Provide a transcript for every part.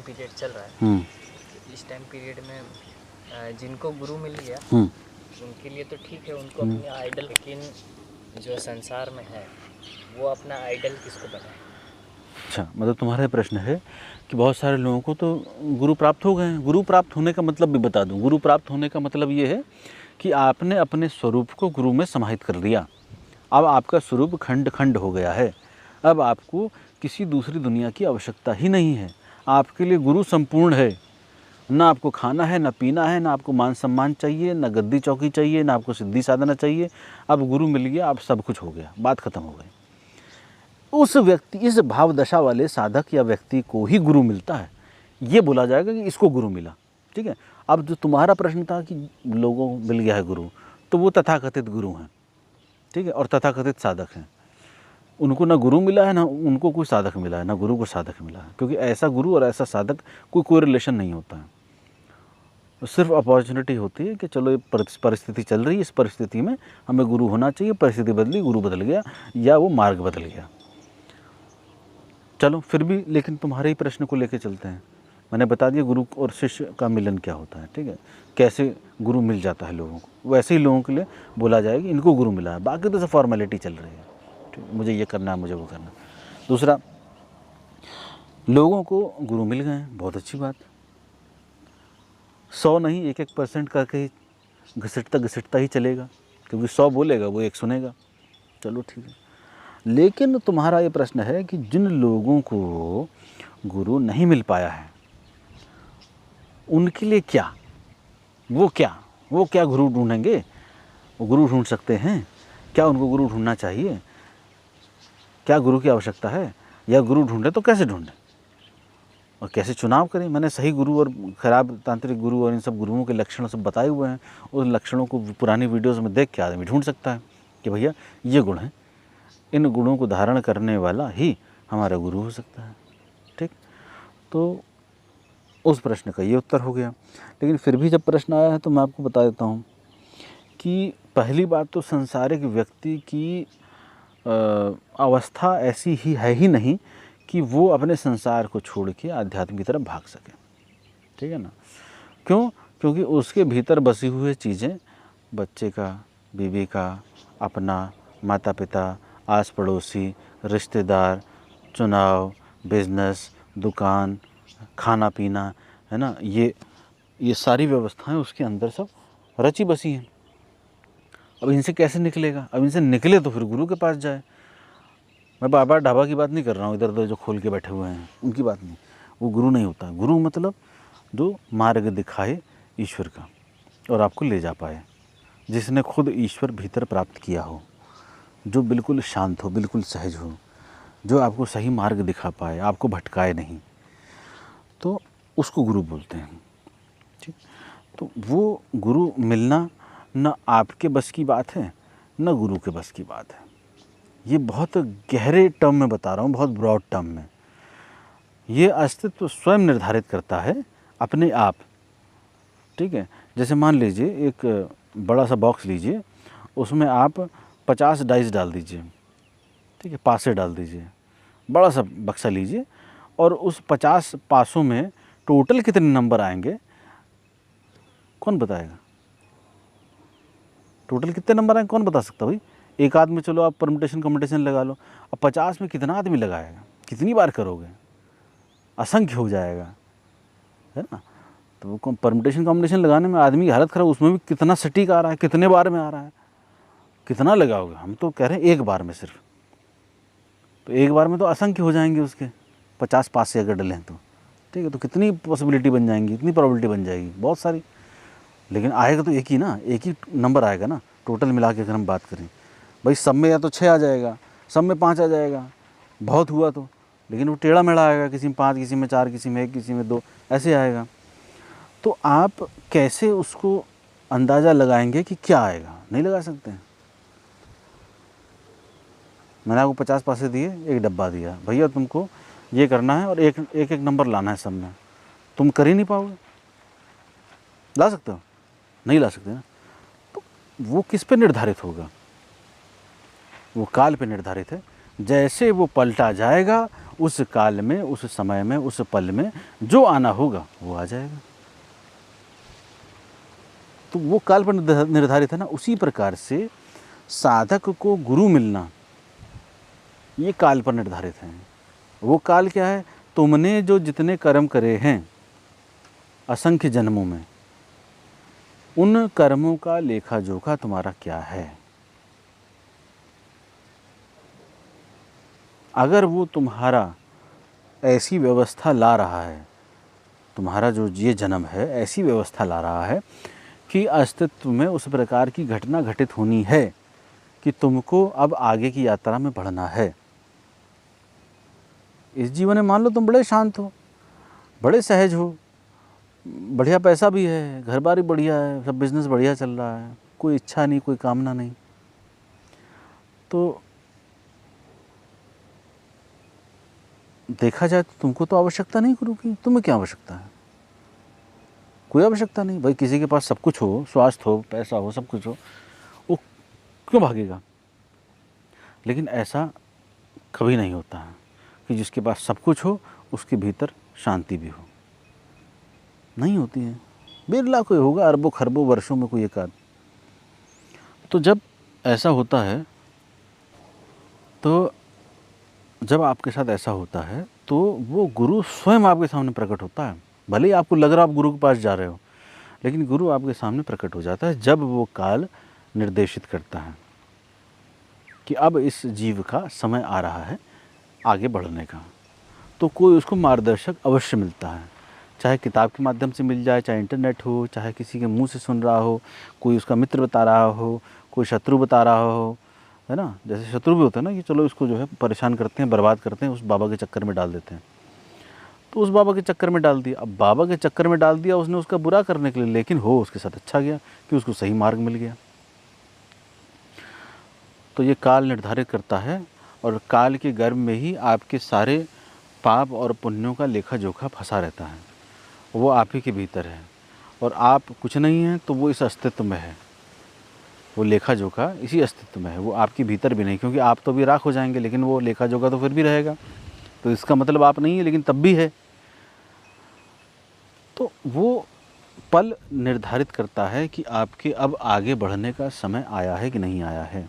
Time period चल रहा है, इस टाइम पीरियड में जिनको गुरु मिल गया उनके लिए तो ठीक है, उनको अपने आइडल, लेकिन जो संसार में है वो अपना आइडल किसको बनाए? अच्छा, मतलब तुम्हारा प्रश्न है कि बहुत सारे लोगों को तो गुरु प्राप्त हो गए हैं। गुरु प्राप्त होने का मतलब भी बता दूं। गुरु प्राप्त होने का मतलब ये है कि आपने अपने स्वरूप को गुरु में समाहित कर लिया। अब आपका स्वरूप खंड खंड हो गया है। अब आपको किसी दूसरी दुनिया की आवश्यकता ही नहीं है। आपके लिए गुरु संपूर्ण है। ना आपको खाना है, ना पीना है, ना आपको मान सम्मान चाहिए, ना गद्दी चौकी चाहिए, ना आपको सिद्धि साधना चाहिए। अब गुरु मिल गया, अब सब कुछ हो गया, बात खत्म हो गई। उस व्यक्ति, इस भाव दशा वाले साधक या व्यक्ति को ही गुरु मिलता है। ये बोला जाएगा कि इसको गुरु मिला। ठीक है। अब जो तुम्हारा प्रश्न था कि लोगों को मिल गया है गुरु, तो वो तथाकथित गुरु हैं। ठीक है। और तथाकथित साधक हैं। उनको ना गुरु मिला है, ना उनको कोई साधक मिला है, ना गुरु को साधक मिला है। क्योंकि ऐसा गुरु और ऐसा साधक कोई रिलेशन नहीं होता है। सिर्फ अपॉर्चुनिटी होती है कि चलो ये परिस्थिति चल रही है, इस परिस्थिति में हमें गुरु होना चाहिए। परिस्थिति बदली, गुरु बदल गया या वो मार्ग बदल गया। चलो फिर भी, लेकिन तुम्हारे ही प्रश्न को लेके चलते हैं। मैंने बता दिया गुरु और शिष्य का मिलन क्या होता है। ठीक है। कैसे गुरु मिल जाता है लोगों को, वैसे ही लोगों के लिए बोला जाएगा कि इनको गुरु मिला है। बाकी तो सब फॉर्मेलिटी चल रही है। ठीक, मुझे ये करना है, मुझे वो करना है। दूसरा, लोगों को गुरु मिल गए हैं, बहुत अच्छी बात। 100 नहीं, 1-1% करके घसीटता ही चलेगा। क्योंकि 100 बोलेगा, वो 1 सुनेगा। चलो ठीक है। लेकिन तुम्हारा ये प्रश्न है कि जिन लोगों को गुरु नहीं मिल पाया है, उनके लिए क्या, वो क्या गुरु ढूंढेंगे? वो गुरु ढूंढ सकते हैं क्या? उनको गुरु ढूंढना चाहिए क्या? गुरु की आवश्यकता है? या गुरु ढूंढे तो कैसे ढूंढे और कैसे चुनाव करें? मैंने सही गुरु और खराब तांत्रिक गुरु और इन सब गुरुओं के लक्षण सब बताए हुए हैं। उन लक्षणों को पुरानी वीडियोस में देख के आदमी ढूंढ सकता है कि भैया ये गुण है, इन गुणों को धारण करने वाला ही हमारा गुरु हो सकता है। ठीक। तो उस प्रश्न का ये उत्तर हो गया। लेकिन फिर भी जब प्रश्न आया है तो मैं आपको बता देता हूँ कि पहली बात तो संसारिक व्यक्ति की अवस्था ऐसी ही है ही नहीं कि वो अपने संसार को छोड़ के आध्यात्म की तरफ भाग सके। ठीक है ना। क्यों? क्योंकि उसके भीतर बसी हुई चीज़ें, बच्चे का, बीवी का, अपना, माता पिता, आस पड़ोसी, रिश्तेदार, चुनाव, बिजनेस, दुकान, खाना पीना, है ना, ये सारी व्यवस्थाएं उसके अंदर सब रची बसी हैं। अब इनसे कैसे निकलेगा? अब इनसे निकले तो फिर गुरु के पास जाए। मैं बाबा ढाबा की बात नहीं कर रहा हूँ, इधर उधर जो खोल के बैठे हुए हैं उनकी बात नहीं। वो गुरु नहीं होता। गुरु मतलब जो मार्ग दिखाए ईश्वर का और आपको ले जा पाए, जिसने खुद ईश्वर भीतर प्राप्त किया हो, जो बिल्कुल शांत हो, बिल्कुल सहज हो, जो आपको सही मार्ग दिखा पाए, आपको भटकाए नहीं, तो उसको गुरु बोलते हैं। ठीक। तो वो गुरु मिलना न आपके बस की बात है, न गुरु के बस की बात है। ये बहुत गहरे टर्म में बता रहा हूँ, बहुत ब्रॉड टर्म में। ये अस्तित्व स्वयं निर्धारित करता है अपने आप। ठीक है। जैसे मान लीजिए एक बड़ा सा बॉक्स लीजिए, उसमें आप 50 डाइस डाल दीजिए। ठीक है। पासे डाल दीजिए। बड़ा सा बक्सा लीजिए और उस 50 पासों में टोटल कितने नंबर आएंगे कौन बताएगा? टोटल कितने नंबर आएंगे कौन बता सकता भाई? एक आदमी, चलो आप परमुटेशन कम्युटेशन लगा लो, अब 50 में कितना आदमी लगाएगा? कितनी बार करोगे? असंख्य हो जाएगा, है ना। तो वो परमुटेशन कम्युटेशन लगाने में आदमी की हालत खराब, उसमें भी कितना सटीक आ रहा है, कितने बार में आ रहा है, कितना लगाओगे? हम तो कह रहे हैं एक बार में सिर्फ। तो एक बार में तो असंख्य हो जाएंगे उसके 50 पास से अगर डलें तो। ठीक है। तो कितनी पॉसिबिलिटी बन जाएंगी, इतनी प्रोबेबिलिटी बन जाएगी, बहुत सारी। लेकिन आएगा तो एक ही ना, एक ही नंबर आएगा ना। टोटल मिला के अगर हम बात करें भाई, सब में या तो 6 आ जाएगा, सब में 5 आ जाएगा, बहुत हुआ तो। लेकिन वो टेढ़ा मेढ़ा आएगा, किसी में 5, किसी में 4, किसी में 1, किसी में 2, ऐसे आएगा। तो आप कैसे उसको अंदाज़ा लगाएंगे कि क्या आएगा? नहीं लगा सकते हैं। मैंने आपको 50 पैसे दिए, एक डब्बा दिया, भैया तुमको ये करना है और एक एक नंबर लाना है सब में, तुम कर ही नहीं पाओगे। ला सकते हो? नहीं ला सकते ना। तो वो किस पे निर्धारित होगा? वो काल पे निर्धारित है। जैसे वो पलटा जाएगा उस काल में, उस समय में, उस पल में जो आना होगा वो आ जाएगा। तो वो काल पर निर्धारित है ना। उसी प्रकार से साधक को गुरु मिलना ये काल पर निर्धारित है। वो काल क्या है? तुमने जो जितने कर्म करे हैं असंख्य जन्मों में, उन कर्मों का लेखा जोखा तुम्हारा क्या है। अगर वो तुम्हारा ऐसी व्यवस्था ला रहा है, तुम्हारा जो ये जन्म है ऐसी व्यवस्था ला रहा है कि अस्तित्व में उस प्रकार की घटना घटित होनी है कि तुमको अब आगे की यात्रा में बढ़ना है। इस जीवन में मान लो तुम बड़े शांत हो, बड़े सहज हो, बढ़िया पैसा भी है, घर बार भी बढ़िया है, सब बिजनेस बढ़िया चल रहा है, कोई इच्छा नहीं, कोई कामना नहीं, तो देखा जाए तो तुमको तो आवश्यकता नहीं गुरु की। तुम्हें क्या आवश्यकता है? कोई आवश्यकता नहीं। भाई किसी के पास सब कुछ हो, स्वास्थ्य हो, पैसा हो, सब कुछ हो, वो क्यों भागेगा? लेकिन ऐसा कभी नहीं होता है कि जिसके पास सब कुछ हो उसके भीतर शांति भी हो। नहीं होती है। बिरला कोई होगा, अरबों खरबों वर्षों में कोई एक आध। तो जब ऐसा होता है, तो जब आपके साथ ऐसा होता है तो वो गुरु स्वयं आपके सामने प्रकट होता है। भले ही आपको लग रहा आप गुरु के पास जा रहे हो, लेकिन गुरु आपके सामने प्रकट हो जाता है जब वो काल निर्देशित करता है कि अब इस जीव का समय आ रहा है आगे बढ़ने का। तो कोई उसको मार्गदर्शक अवश्य मिलता है, चाहे किताब के माध्यम से मिल जाए, चाहे इंटरनेट हो, चाहे किसी के मुंह से सुन रहा हो, कोई उसका मित्र बता रहा हो, कोई शत्रु बता रहा हो, है ना। जैसे शत्रु भी होता है ना कि चलो इसको जो है परेशान करते हैं, बर्बाद करते हैं, उस बाबा के चक्कर में डाल देते हैं। तो उस बाबा के चक्कर में डाल दिया। अब बाबा के चक्कर में डाल दिया उसने उसका बुरा करने के लिए, लेकिन हो उसके साथ अच्छा गया कि उसको सही मार्ग मिल गया। तो ये काल निर्धारित करता है और काल के गर्भ में ही आपके सारे पाप और पुण्यों का लेखा जोखा फंसा रहता है। वो आप ही के भीतर है और आप कुछ नहीं हैं तो वो इस अस्तित्व में है। वो लेखा जोखा इसी अस्तित्व में है, वो आपके भीतर भी नहीं, क्योंकि आप तो भी राख हो जाएंगे, लेकिन वो लेखा जोखा तो फिर भी रहेगा। तो इसका मतलब आप नहीं है, लेकिन तब भी है। तो वो पल निर्धारित करता है कि आपके अब आगे बढ़ने का समय आया है कि नहीं आया है।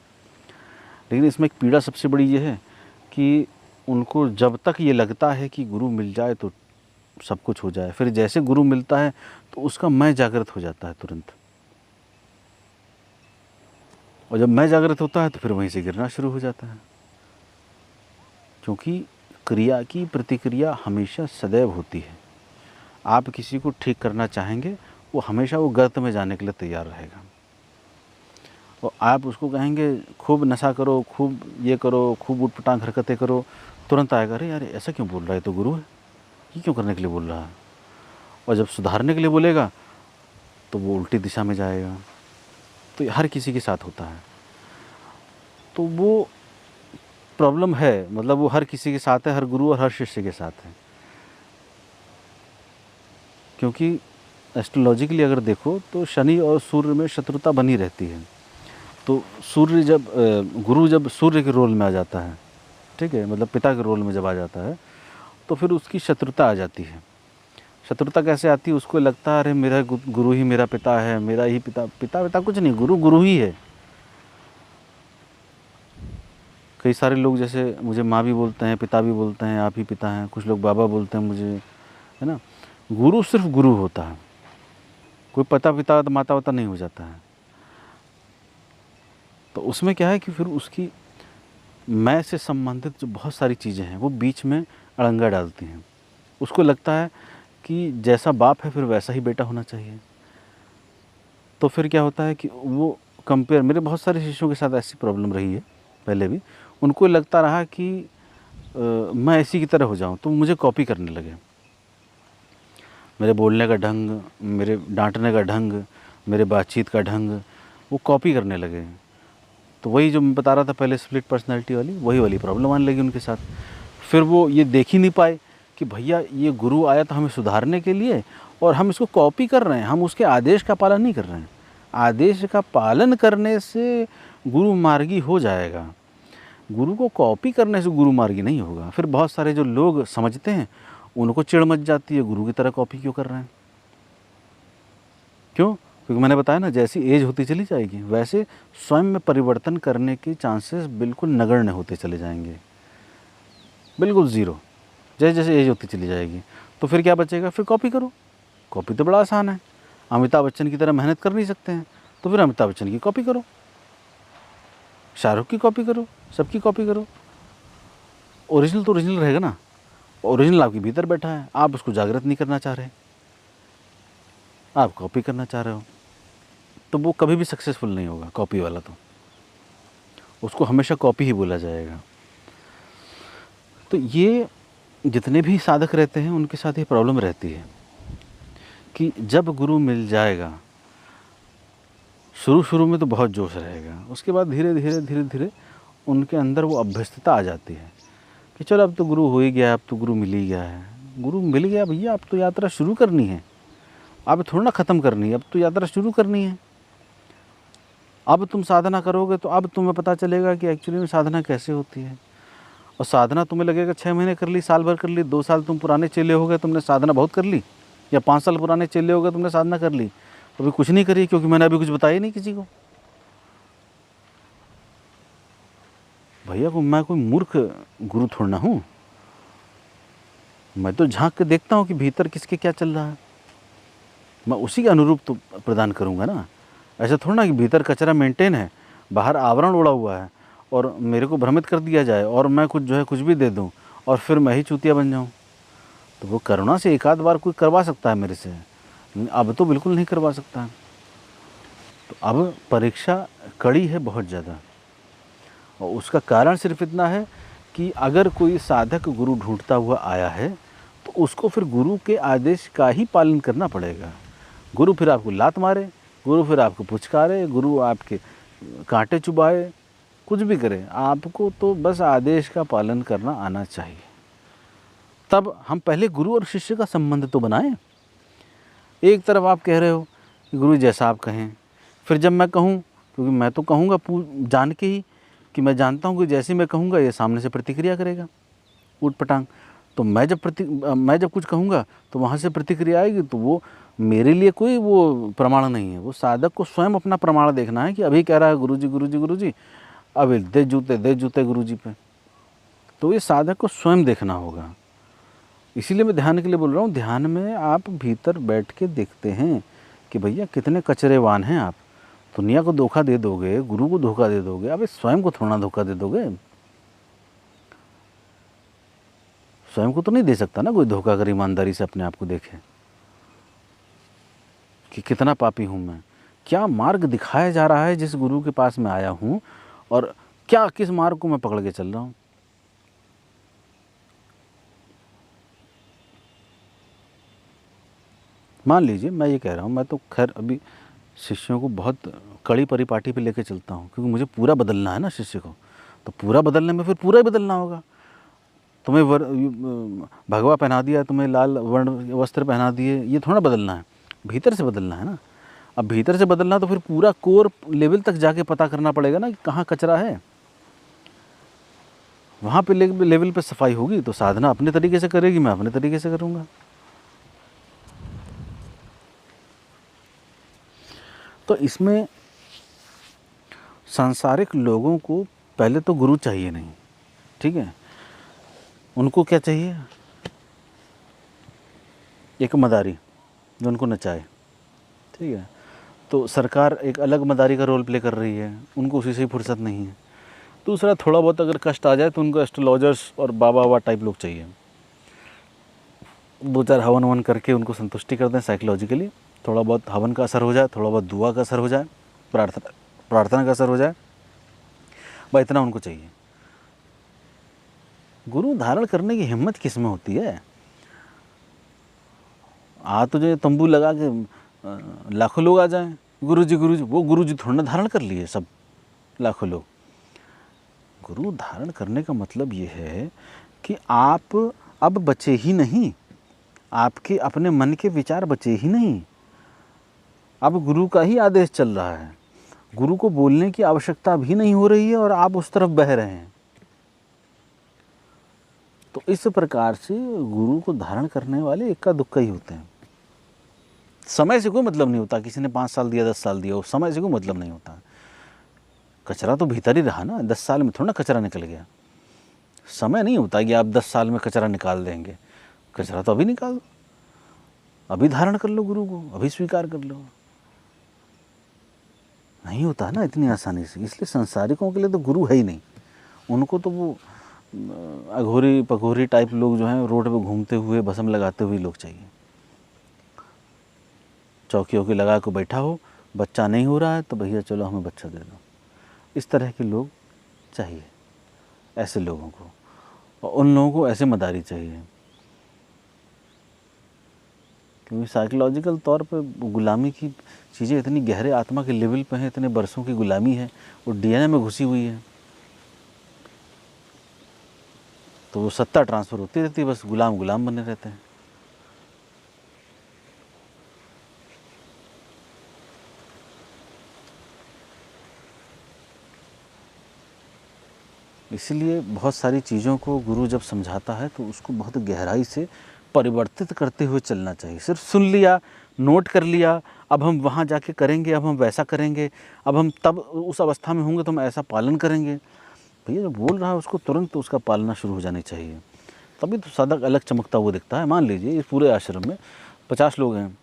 लेकिन इसमें एक पीड़ा सबसे बड़ी ये है कि उनको जब तक ये लगता है कि गुरु मिल जाए तो सब कुछ हो जाए, फिर जैसे गुरु मिलता है तो उसका मैं जागृत हो जाता है तुरंत। और जब मैं जागृत होता है तो फिर वहीं से गिरना शुरू हो जाता है, क्योंकि क्रिया की प्रतिक्रिया हमेशा सदैव होती है। आप किसी को ठीक करना चाहेंगे, वो हमेशा वो गर्त में जाने के लिए तैयार रहेगा। और आप उसको कहेंगे खूब नशा करो, खूब ये करो, खूब उटपटांग हरकतें करो, तुरंत आएगा अरे यार ऐसा क्यों बोल रहा है, तो गुरु है, ये क्यों करने के लिए बोल रहा है। और जब सुधारने के लिए बोलेगा तो वो उल्टी दिशा में जाएगा। तो हर किसी के साथ होता है। तो वो प्रॉब्लम है, मतलब वो हर किसी के साथ है, हर गुरु और हर शिष्य के साथ है। क्योंकि एस्ट्रोलॉजिकली अगर देखो तो शनि और सूर्य में शत्रुता बनी रहती है। तो सूर्य जब गुरु जब सूर्य के रोल में आ जाता है, ठीक है, मतलब पिता के रोल में जब आ जाता है, तो फिर उसकी शत्रुता आ जाती है। शत्रुता कैसे आती है? उसको लगता है अरे मेरा गुरु ही मेरा पिता है, मेरा ही पिता कुछ नहीं, गुरु गुरु ही है। कई सारे लोग जैसे मुझे माँ भी बोलते हैं, पिता भी बोलते हैं, आप ही पिता हैं, कुछ लोग बाबा बोलते हैं मुझे, है ना। गुरु सिर्फ गुरु होता है, कोई पिता माता वाता नहीं हो जाता है। तो उसमें क्या है कि फिर उसकी मैं से संबंधित जो बहुत सारी चीज़ें हैं वो बीच में अड़ंगा डालती हैं। उसको लगता है कि जैसा बाप है फिर वैसा ही बेटा होना चाहिए। तो फिर क्या होता है कि वो कंपेयर, मेरे बहुत सारे शिष्यों के साथ ऐसी प्रॉब्लम रही है पहले भी। उनको लगता रहा कि मैं ऐसी की तरह हो जाऊं, तो मुझे कॉपी करने लगे। मेरे बोलने का ढंग, मेरे डांटने का ढंग, मेरे बातचीत का ढंग, वो कॉपी करने लगे। तो वही जो मैं बता रहा था पहले, स्प्लिट पर्सनैलिटी वही वाली प्रॉब्लम आने लगी उनके साथ। फिर वो ये देख ही नहीं पाए कि भैया ये गुरु आया था हमें सुधारने के लिए और हम इसको कॉपी कर रहे हैं, हम उसके आदेश का पालन नहीं कर रहे हैं। आदेश का पालन करने से गुरु मार्गी हो जाएगा, गुरु को कॉपी करने से गुरु मार्गी नहीं होगा। फिर बहुत सारे जो लोग समझते हैं उनको चिढ़ मच जाती है, गुरु की तरह कॉपी क्यों कर रहे हैं। क्यों? क्योंकि मैंने बताया ना, जैसी एज होती चली जाएगी वैसे स्वयं में परिवर्तन करने के चांसेस बिल्कुल नगण्य होते चले जाएंगे, बिल्कुल ज़ीरो। जैसे जैसे एज होती चली जाएगी तो फिर क्या बचेगा? फिर कॉपी करो। कॉपी तो बड़ा आसान है, अमिताभ बच्चन की तरह मेहनत कर नहीं सकते हैं तो फिर अमिताभ बच्चन की कॉपी करो, शाहरुख की कॉपी करो, सबकी कॉपी करो। ओरिजिनल तो ओरिजिनल रहेगा ना। ओरिजिनल आपके भीतर बैठा है, आप उसको जागृत नहीं करना चाह रहे, आप कॉपी करना चाह रहे हो, तो वो कभी भी सक्सेसफुल नहीं होगा। कॉपी वाला तो उसको हमेशा कॉपी ही बोला जाएगा। तो ये जितने भी साधक रहते हैं उनके साथ ये प्रॉब्लम रहती है कि जब गुरु मिल जाएगा, शुरू में तो बहुत जोश रहेगा, उसके बाद धीरे धीरे उनके अंदर वो अभ्यस्तता आ जाती है कि चलो अब तो गुरु हो ही गया, अब तो गुरु मिल ही गया है। गुरु मिल गया भैया, अब तो यात्रा शुरू करनी है, अब थोड़ा ना ख़त्म करनी है, अब तो यात्रा शुरू करनी है। अब तुम साधना करोगे तो अब तुम्हें पता चलेगा कि एक्चुअली में साधना कैसे होती है। और साधना तुम्हें लगेगा 6 महीने कर ली, साल भर कर ली, 2 साल तुम पुराने चेले हो गए, तुमने साधना बहुत कर ली, या 5 साल पुराने चेले हो गए, तुमने साधना कर ली, अभी कुछ नहीं करी क्योंकि मैंने अभी कुछ बताया नहीं किसी को। भैया को मैं कोई मूर्ख गुरु थोड़ा ना हूँ, मैं तो झांक के देखता हूँ कि भीतर किसके क्या चल रहा है, मैं उसी के अनुरूप तो प्रदान करूँगा ना। ऐसा थोड़ा ना कि भीतर कचरा मेंटेन है, बाहर आवरण उड़ा हुआ है और मेरे को भ्रमित कर दिया जाए और मैं कुछ जो है कुछ भी दे दूँ और फिर मैं ही चूतिया बन जाऊँ। तो वो करुणा से एक आध बार कोई करवा सकता है मेरे से, अब तो बिल्कुल नहीं करवा सकता। तो अब परीक्षा कड़ी है बहुत ज़्यादा, और उसका कारण सिर्फ इतना है कि अगर कोई साधक गुरु ढूंढता हुआ आया है तो उसको फिर गुरु के आदेश का ही पालन करना पड़ेगा। गुरु फिर आपको लात मारे, गुरु फिर आपको पुचकारे, गुरु आपके कांटे चुभाए, कुछ भी करे, आपको तो बस आदेश का पालन करना आना चाहिए। तब हम पहले गुरु और शिष्य का संबंध तो बनाएं। एक तरफ आप कह रहे हो कि गुरु जैसा आप कहें, फिर जब मैं कहूँ, क्योंकि मैं तो कहूँगा जान के ही कि मैं जानता हूँ कि जैसे मैं कहूँगा ये सामने से प्रतिक्रिया करेगा ऊट पटांग, तो मैं जब कुछ कहूँगा तो वहाँ से प्रतिक्रिया आएगी, तो वो मेरे लिए कोई वो प्रमाण नहीं है। वो साधक को स्वयं अपना प्रमाण देखना है कि अभी कह रहा है गुरु जी, अभी दे जूते गुरु जी पे, तो ये साधक को स्वयं देखना होगा। इसीलिए मैं ध्यान के लिए बोल रहा हूँ, ध्यान में आप भीतर बैठ के देखते हैं कि भैया कितने कचरेवान हैं आप। दुनिया को धोखा दे दोगे, गुरु को धोखा दे दोगे, अबे स्वयं को थोड़ा धोखा दे दोगे। स्वयं को तो नहीं दे सकता ना कोई धोखा, अगर ईमानदारी से अपने आप को देखे कि कितना पापी हूँ मैं, क्या मार्ग दिखाया जा रहा है जिस गुरु के पास मैं आया हूँ, और क्या किस मार्ग को मैं पकड़ के चल रहा हूँ। मान लीजिए मैं ये कह रहा हूँ, मैं तो खैर अभी शिष्यों को बहुत कड़ी परिपाटी पे लेके चलता हूँ, क्योंकि मुझे पूरा बदलना है ना शिष्य को, तो पूरा बदलने में फिर पूरा ही बदलना होगा। तुम्हें भगवा पहना दिया, तुम्हें लाल वर्ण वस्त्र पहना दिए, ये थोड़ा बदलना है, भीतर से बदलना है ना। अब भीतर से बदलना तो फिर पूरा कोर लेवल तक जाके पता करना पड़ेगा ना कि कहाँ कचरा है। वहाँ पे लेवल पे सफाई होगी तो साधना अपने तरीके से करेगी, मैं अपने तरीके से करूँगा। तो इसमें सांसारिक लोगों को पहले तो गुरु चाहिए नहीं, ठीक है। उनको क्या चाहिए? एक मदारी जो उनको नचाए, ठीक है। तो सरकार एक अलग मदारी का रोल प्ले कर रही है, उनको उसी से ही फुर्सत नहीं है। दूसरा, थोड़ा बहुत अगर कष्ट आ जाए तो उनको एस्ट्रोलॉजर्स और बाबा टाइप लोग चाहिए, 2-4 हवन वन करके उनको संतुष्टि कर दें साइकोलॉजिकली, थोड़ा बहुत हवन का असर हो जाए, थोड़ा बहुत दुआ का असर हो जाए, प्रार्थना का असर हो जाए, भाई इतना उनको चाहिए। गुरु धारण करने की हिम्मत किस में होती है? तो जो तंबू लगा के लाखों लोग आ जाएं, गुरु जी, वो गुरु जी थोड़ा ना धारण कर लिए सब लाखों लोग। गुरु धारण करने का मतलब ये है कि आप अब बचे ही नहीं, आपके अपने मन के विचार बचे ही नहीं, अब गुरु का ही आदेश चल रहा है, गुरु को बोलने की आवश्यकता भी नहीं हो रही है और आप उस तरफ बह रहे हैं। तो इस प्रकार से गुरु को धारण करने वाले इक्का दुक्का ही होते हैं। समय से कोई मतलब नहीं होता, किसी ने 5 साल दिया 10 साल दिया, उस समय से कोई मतलब नहीं होता। कचरा तो भीतर ही रहा ना, 10 साल में थोड़ा ना कचरा निकल गया। समय नहीं होता कि आप 10 साल में कचरा निकाल देंगे। कचरा तो अभी निकाल दो, अभी धारण कर लो गुरु को, अभी स्वीकार कर लो। नहीं होता है ना इतनी आसानी से। इसलिए संसारिकों के लिए तो गुरु है ही नहीं। उनको तो वो अघोरी पघोरी टाइप लोग जो हैं, रोड पे घूमते हुए भस्म लगाते हुए लोग चाहिए। चौकी वौकी लगा के बैठा हो, बच्चा नहीं हो रहा है तो भैया चलो हमें बच्चा दे दो। इस तरह के लोग चाहिए, ऐसे लोगों को। और उन लोगों को ऐसे मदारी चाहिए, क्योंकि साइकोलॉजिकल तौर पे गुलामी की चीज़ें इतनी गहरे आत्मा के लेवल पे हैं, इतने बरसों की गुलामी है, वो डीएनए में घुसी हुई है। तो वो सत्ता ट्रांसफ़र होती रहती है, बस गुलाम गुलाम बने रहते हैं। इसीलिए बहुत सारी चीज़ों को गुरु जब समझाता है तो उसको बहुत गहराई से परिवर्तित करते हुए चलना चाहिए। सिर्फ सुन लिया, नोट कर लिया, अब हम वहाँ जाके करेंगे, अब हम वैसा करेंगे, अब हम तब उस अवस्था में होंगे तो हम ऐसा पालन करेंगे। भैया जो बोल रहा है उसको तुरंत उसका पालना शुरू हो जानी चाहिए, तभी तो साधक अलग चमकता हुआ दिखता है। मान लीजिए इस पूरे आश्रम में 50 लोग हैं,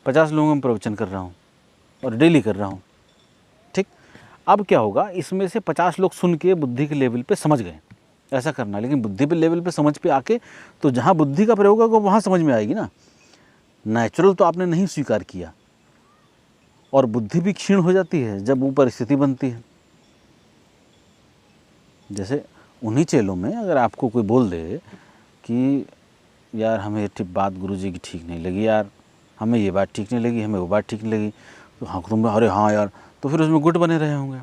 50 लोगों में प्रवचन कर रहा हूँ और डेली कर रहा हूँ, ठीक। अब क्या होगा, इसमें से 50 लोग सुन के बुद्धि के लेवल पे समझ गए ऐसा करना, लेकिन बुद्धि पे लेवल पे समझ पे आके तो जहाँ बुद्धि का प्रयोग होगा वहाँ समझ में आएगी ना। नेचुरल तो आपने नहीं स्वीकार किया, और बुद्धि भी क्षीण हो जाती है जब वो परिस्थिति बनती है। जैसे उन्हीं चेलों में अगर आपको कोई बोल दे कि यार हमें ये बात गुरुजी की ठीक नहीं लगी, यार हमें ये बात ठीक नहीं लगी, हमें वो बात ठीक नहीं लगी, तो हाँ तुम अरे हाँ यार, तो फिर उसमें गुट बने रहे होंगे।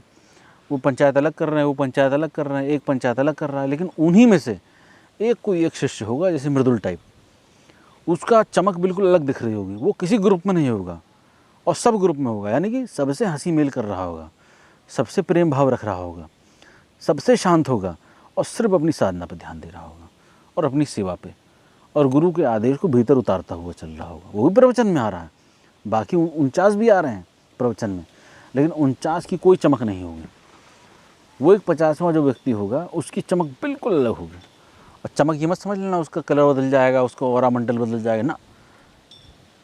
वो पंचायत अलग कर रहे हैं, वो पंचायत अलग कर रहे हैं, एक पंचायत अलग कर रहा है, लेकिन उन्हीं में से एक कोई एक शिष्य होगा जैसे मृदुल टाइप, उसका चमक बिल्कुल अलग दिख रही होगी, वो किसी ग्रुप में नहीं होगा और सब ग्रुप में होगा, यानी कि सबसे हंसी मेल कर रहा होगा, सबसे प्रेम भाव रख रहा होगा, सबसे शांत होगा और सिर्फ अपनी साधना पर ध्यान दे रहा होगा और अपनी सेवा पे, और गुरु के आदेश को भीतर उतारता हुआ चल रहा होगा। वो भी प्रवचन में आ रहा है, बाकी 49 भी आ रहे हैं प्रवचन में, लेकिन 49 की कोई चमक नहीं होगी। वो एक 50वां जो व्यक्ति होगा उसकी चमक बिल्कुल अलग होगी। और चमक ये मत समझ लेना उसका कलर बदल जाएगा, उसका ऑरा मंडल बदल जाएगा ना,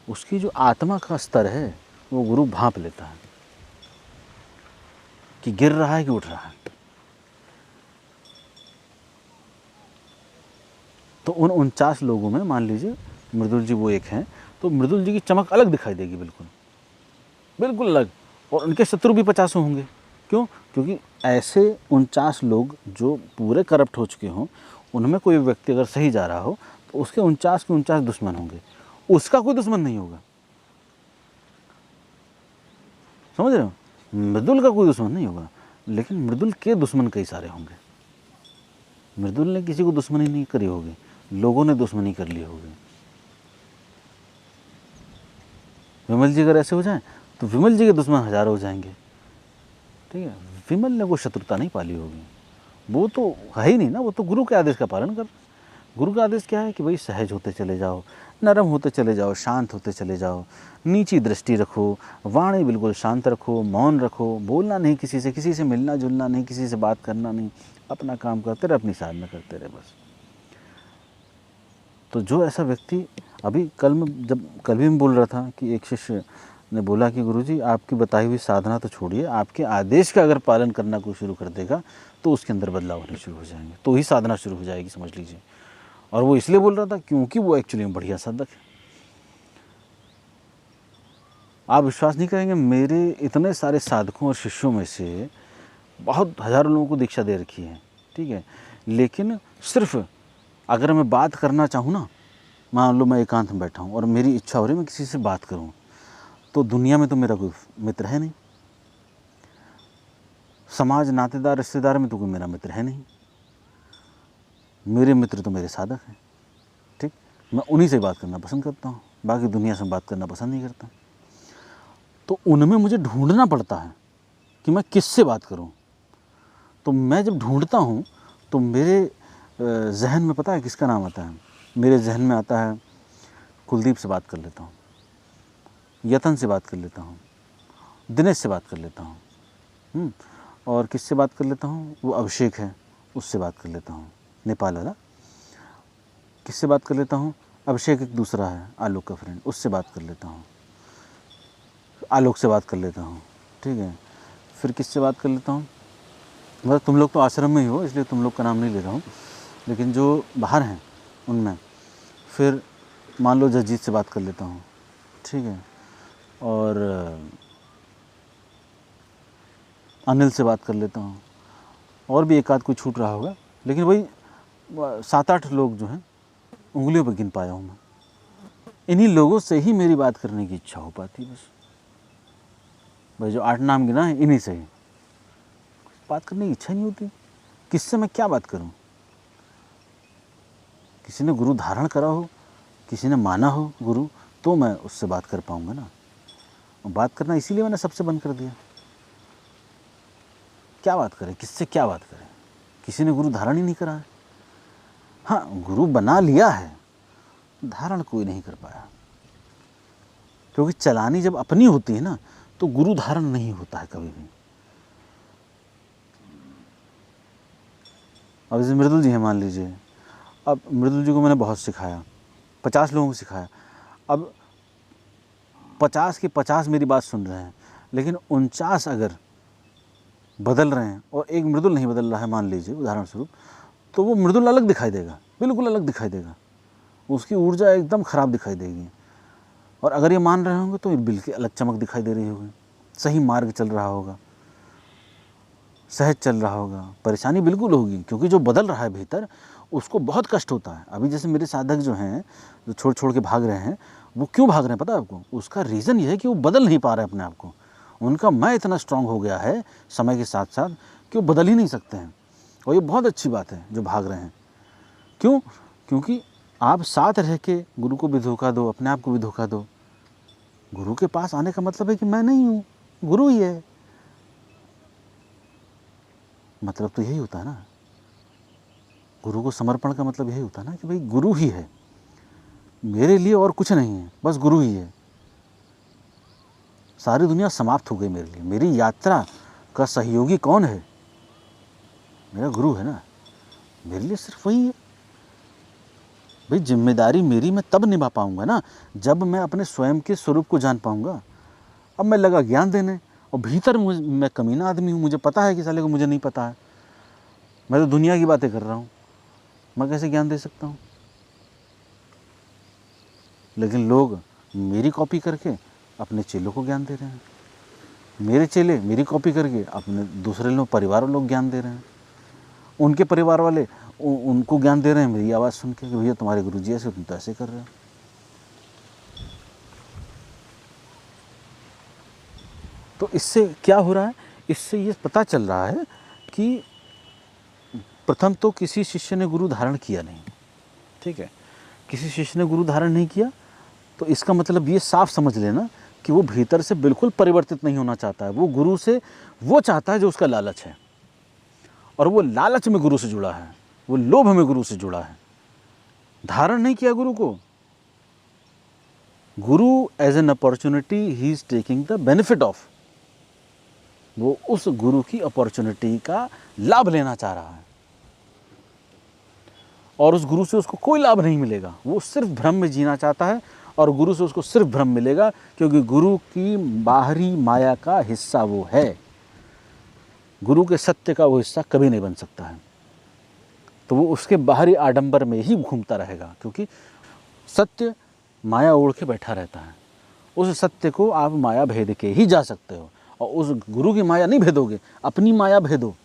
उसकी जो आत्मा का स्तर है वो गुरु भांप लेता है कि गिर रहा है कि उठ रहा है। तो उन 49 लोगों में मान लीजिए मृदुल जी वो एक हैं, तो मृदुल जी की चमक अलग दिखाई देगी, बिल्कुल बिल्कुल अलग, और उनके शत्रु भी 50 होंगे। क्यों? क्योंकि ऐसे 49 लोग जो पूरे करप्ट हो चुके हों, उनमें कोई व्यक्ति अगर सही जा रहा हो तो उसके 49 के 49 दुश्मन होंगे, उसका कोई दुश्मन नहीं होगा। समझ रहे हो? मृदुल का कोई दुश्मन नहीं होगा, लेकिन मृदुल के दुश्मन कई सारे होंगे। मृदुल ने किसी को दुश्मनी नहीं करी होगी, लोगों ने दुश्मनी कर ली होगी। विमल जी अगर ऐसे हो जाए तो विमल जी के दुश्मन हजारों हो जाएंगे, ठीक है। विमल ने कोई शत्रुता नहीं पाली होगी, वो तो है ही नहीं ना, वो तो गुरु के आदेश का पालन कर। गुरु का आदेश क्या है कि भाई सहज होते चले जाओ, नरम होते चले जाओ, शांत होते चले जाओ, नीची दृष्टि रखो, वाणी बिल्कुल शांत रखो, मौन रखो, बोलना नहीं किसी से मिलना जुलना नहीं, किसी से बात करना नहीं, अपना काम करते रहे, अपनी साधना करते रहे बस। तो जो ऐसा व्यक्ति, अभी कल भी मैं बोल रहा था कि एक शिष्य ने बोला कि गुरुजी आपकी बताई हुई साधना तो छोड़िए, आपके आदेश का अगर पालन करना कोई शुरू कर देगा तो उसके अंदर बदलाव होने शुरू हो जाएंगे, तो ही साधना शुरू हो जाएगी, समझ लीजिए। और वो इसलिए बोल रहा था क्योंकि वो एक्चुअली में बढ़िया साधक है। आप विश्वास नहीं करेंगे, मेरे इतने सारे साधकों और शिष्यों में से बहुत हज़ारों लोगों को दीक्षा दे रखी है, ठीक है, लेकिन सिर्फ अगर मैं बात करना चाहूँ ना, मान लो मैं एकांत में बैठा हूँ और मेरी इच्छा हो रही है मैं किसी से बात करूँ, तो दुनिया में तो मेरा कोई मित्र है नहीं, समाज नातेदार रिश्तेदार में तो कोई मेरा मित्र है नहीं, मेरे मित्र तो मेरे साधक हैं, ठीक। मैं उन्हीं से बात करना पसंद करता हूँ, बाकी दुनिया से बात करना पसंद नहीं करता। तो उनमें मुझे ढूंढना पड़ता है कि मैं किससे बात करूँ। तो मैं जब ढूंढता हूँ तो मेरे जहन में पता है किसका नाम आता है? मेरे जहन में आता है कुलदीप से बात कर लेता हूँ, यतन से बात कर लेता हूँ, दिनेश से बात कर लेता हूँ, और किससे बात कर लेता हूँ? वो अभिषेक है, उससे बात कर लेता हूँ, नेपाल वाला। किससे बात कर लेता हूँ? अभिषेक एक दूसरा है, आलोक का फ्रेंड, उससे बात कर लेता हूँ, आलोक से बात कर लेता हूँ, ठीक है। फिर किससे बात कर लेता हूँ? मतलब तुम लोग तो आश्रम में ही हो इसलिए तुम लोग का नाम नहीं ले रहा हूँ, लेकिन जो बाहर हैं उनमें, फिर मान लो जगजीत से बात कर लेता हूँ, ठीक है, और अनिल से बात कर लेता हूँ, और भी एक आध कोई छूट रहा होगा, लेकिन वही 7-8 लोग जो हैं उंगलियों पर गिन पाया हूँ मैं। इन्हीं लोगों से ही मेरी बात करने की इच्छा हो पाती है बस। भाई जो 8 नाम गिना है इन्हीं से ही बात करने की इच्छा नहीं होती। किससे मैं क्या बात करूं? किसी ने गुरु धारण करा हो, किसी ने माना हो गुरु, तो मैं उससे बात कर पाऊंगा ना। और बात करना इसीलिए मैंने सबसे बंद कर दिया। क्या बात करें, किससे क्या बात करें? किसी ने गुरु धारण ही नहीं करा है। हाँ, गुरु बना लिया है, धारण कोई नहीं कर पाया, क्योंकि चलानी जब अपनी होती है ना तो गुरु धारण नहीं होता है कभी भी। अब जैसे मृदुल जी हैं, मान लीजिए, अब मृदुल जी को मैंने बहुत सिखाया, 50 लोगों को सिखाया, अब 50 के 50 मेरी बात सुन रहे हैं, लेकिन 49 अगर बदल रहे हैं और एक मृदुल नहीं बदल रहा है, मान लीजिए उदाहरण स्वरूप, तो वो मृदुल अलग दिखाई देगा, बिल्कुल अलग दिखाई देगा, उसकी ऊर्जा एकदम ख़राब दिखाई देगी। और अगर ये मान रहे होंगे तो बिल्कुल अलग चमक दिखाई दे रही होगी, सही मार्ग चल रहा होगा, सहज चल रहा होगा। परेशानी बिल्कुल होगी, क्योंकि जो बदल रहा है भीतर उसको बहुत कष्ट होता है। अभी जैसे मेरे साधक जो हैं, जो छोड़ छोड़ के भाग रहे हैं, वो क्यों भाग रहे हैं पता है आपको? उसका रीज़न ये है कि वो बदल नहीं पा रहे अपने आप को। उनका मैं इतना स्ट्रांग हो गया है समय के साथ साथ कि वो बदल ही नहीं सकते हैं। और ये बहुत अच्छी बात है जो भाग रहे हैं। क्यों? क्योंकि आप साथ रह के गुरु को भी धोखा दो, अपने आप को भी धोखा दो। गुरु के पास आने का मतलब है कि मैं नहीं हूँ, गुरु ही है। मतलब तो यही होता है ना, गुरु को समर्पण का मतलब यही होता है ना कि भाई गुरु ही है मेरे लिए, और कुछ नहीं है, बस गुरु ही है। सारी दुनिया समाप्त हो गई मेरे लिए। मेरी यात्रा का सहयोगी कौन है? मेरा गुरु है ना, मेरे लिए सिर्फ वही है। भाई जिम्मेदारी मेरी मैं तब निभा पाऊंगा ना जब मैं अपने स्वयं के स्वरूप को जान पाऊंगा। अब मैं लगा ज्ञान देने, और भीतर मैं कमीना आदमी हूँ, मुझे पता है कि साले को मुझे नहीं पता है, मैं तो दुनिया की बातें कर रहा हूँ, मैं कैसे ज्ञान दे सकता हूँ? लेकिन लोग मेरी कॉपी करके अपने चेलों को ज्ञान दे रहे हैं, मेरे चेले मेरी कॉपी करके अपने दूसरे लोग, परिवार लोग ज्ञान दे रहे हैं, उनके परिवार वाले उनको ज्ञान दे रहे हैं मेरी आवाज़ सुन के कि भैया तुम्हारे गुरुजी ऐसे, तुम तो ऐसे कर रहे हो। तो इससे क्या हो रहा है? इससे ये पता चल रहा है कि प्रथम तो किसी शिष्य ने गुरु धारण किया नहीं, ठीक है, किसी शिष्य ने गुरु धारण नहीं किया, तो इसका मतलब ये साफ समझ लेना कि वो भीतर से बिल्कुल परिवर्तित नहीं होना चाहता है। वो गुरु से वो चाहता है जो उसका लालच है, और वो लालच में गुरु से जुड़ा है, वो लोभ में गुरु से जुड़ा है। धारण नहीं किया गुरु को, गुरु एज एन अपॉर्चुनिटी ही is taking the benefit of, वो उस गुरु की अपॉर्चुनिटी का लाभ लेना चाह रहा है, और उस गुरु से उसको कोई लाभ नहीं मिलेगा। वो सिर्फ भ्रम में जीना चाहता है, और गुरु से उसको सिर्फ भ्रम मिलेगा, क्योंकि गुरु की बाहरी माया का हिस्सा वो है। गुरु के सत्य का वो हिस्सा कभी नहीं बन सकता है। तो वो उसके बाहरी आडंबर में ही घूमता रहेगा, क्योंकि सत्य माया ओढ़ के बैठा रहता है। उस सत्य को आप माया भेद के ही जा सकते हो, और उस गुरु की माया नहीं भेदोगे, अपनी माया भेदो,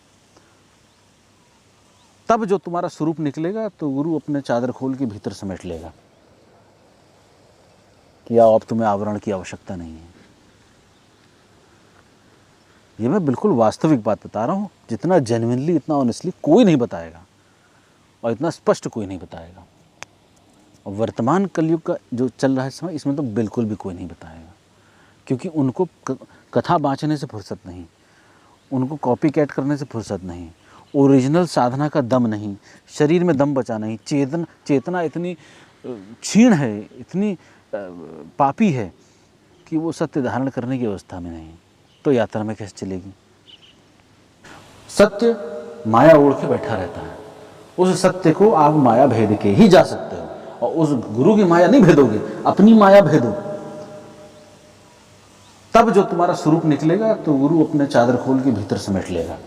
तब जो तुम्हारा स्वरूप निकलेगा तो गुरु अपने चादर खोल के भीतर समेट लेगा कि अब तुम्हें आवरण की आवश्यकता नहीं है। ये मैं बिल्कुल वास्तविक बात बता रहा हूँ, जितना जेन्युइनली, इतना ऑनेस्टली कोई नहीं बताएगा, और इतना स्पष्ट कोई नहीं बताएगा। और वर्तमान कलयुग का जो चल रहा है समय, इसमें तो बिल्कुल भी कोई नहीं बताएगा, क्योंकि उनको कथा बाँचने से फुर्सत नहीं, उनको कॉपी कैट करने से फुर्सत नहीं, ओरिजिनल साधना का दम नहीं, शरीर में दम बचा नहीं, चेतना इतनी क्षीण है, इतनी पापी है कि वो सत्य धारण करने की अवस्था में नहीं, तो यात्रा में कैसे चलेगी। सत्य माया ओढ़ के बैठा रहता है, उस सत्य को आप माया भेद के ही जा सकते हो, और उस गुरु की माया नहीं भेदोगे, अपनी माया भेदो, तब जो तुम्हारा स्वरूप निकलेगा तो गुरु अपने चादर खोल के भीतर समेट लेगा।